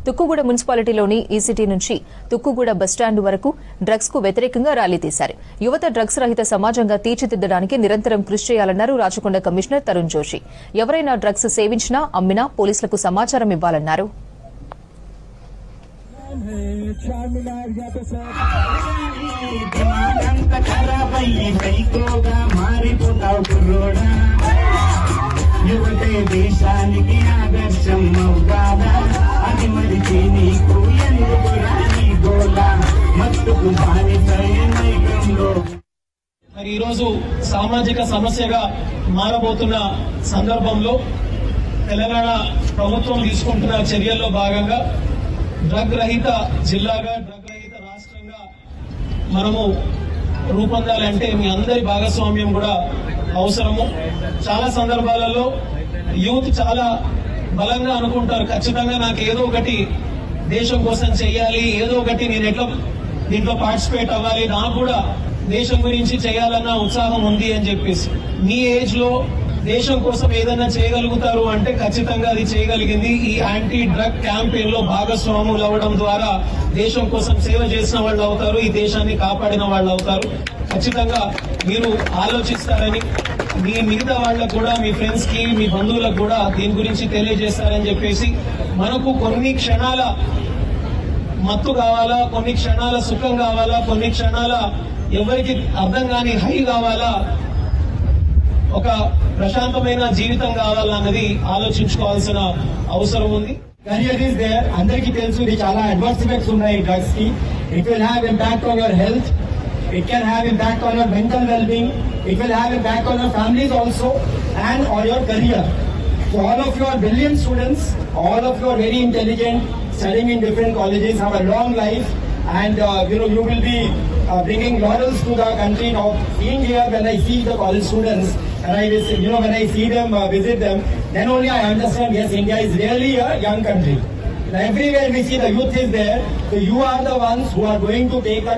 Tukkuguda మున్సిపాలిటీలోని ECT నుంచి Tukkuguda bus stand వరకు drugs కు వ్యతిరేకంగా ర్యాలీ తీశారు. యువత డ్రగ్స్ రహిత సమాజంగా తీర్చిదిద్దడానికి నిరంతరం కృషి చేయాలన్నారు రాచకొండ కమిషనర్ తరుణ్ జోషి. ఎవరైనా డ్రగ్స్ సేవించినా అమ్మినా పోలీసులకు సమాచారం ఇవ్వాలన్నారు. యువతే దేశానికి ఆదర్శం అవుతాదా అది మరిచి నీకు ఎందుకు రాని గోలా మత్తుకు బానిసైలో. మరి ఈరోజు సామాజిక సమస్యగా మారబోతున్న సందర్భంలో తెలంగాణ ప్రభుత్వం తీసుకుంటున్న చర్యల్లో భాగంగా డ్రగ్ రహిత జిల్లాగా డ్రగ్ రహిత రాష్ట్రంగా మనము రూపొందాలంటే మీ అందరి భాగస్వామ్యం కూడా అవసరము. చాలా సందర్భాలలో యూత్ చాలా బలంగా అనుకుంటారు, ఖచ్చితంగా నాకు ఏదో ఒకటి దేశం కోసం చెయ్యాలి, ఏదో ఒకటి నేను ఎట్లా దీంట్లో పార్టిసిపేట్ అవ్వాలి, నాకు కూడా దేశం గురించి చేయాలన్న ఉత్సాహం ఉంది అని చెప్పేసి. మీ ఏజ్ లో దేశం కోసం ఏదైనా చేయగలుగుతారు అంటే ఖచ్చితంగా అది చేయగలిగింది ఈ యాంటీ డ్రగ్ క్యాంపెయిన్ లో భాగస్వాములు అవ్వడం ద్వారా దేశం కోసం సేవ చేసిన వాళ్ళు అవుతారు, ఈ దేశాన్ని కాపాడిన వాళ్ళు అవుతారు. ఖచ్చితంగా మీరు ఆలోచిస్తారని, మీ మిగతా వాళ్ళకు కూడా, మీ ఫ్రెండ్స్ కి, మీ బంధువులకు కూడా దీని గురించి తెలియజేస్తారని చెప్పేసి, మనకు కొన్ని క్షణాల మత్తు కావాలా, కొన్ని క్షణాల సుఖం కావాలా, కొన్ని క్షణాల ఎవరికి అర్థం కాని హై కావాలా, ఒక ప్రశాంతమైన జీవితం కావాలన్నది ఆలోచించుకోవాల్సిన అవసరం ఉంది. Career is there. అందరికీ తెలుసు ఇది చాలా అడ్వర్స్ ఎఫెక్ట్స్ ఉన్నాయి డ్రగ్స్ కి. It will have impact on your health, it can have impact on your mental well-being, it will have impact on your families also and on your career. So all of you are brilliant students, all of you are very intelligent, studying in different colleges, have a long life, and you will be bringing laurels to the country. Now being here, when I see the college students and when I see them visit them, then only I understand, yes, India is really a young country. Everywhere we see the youth is there, so you are the ones who are going to take the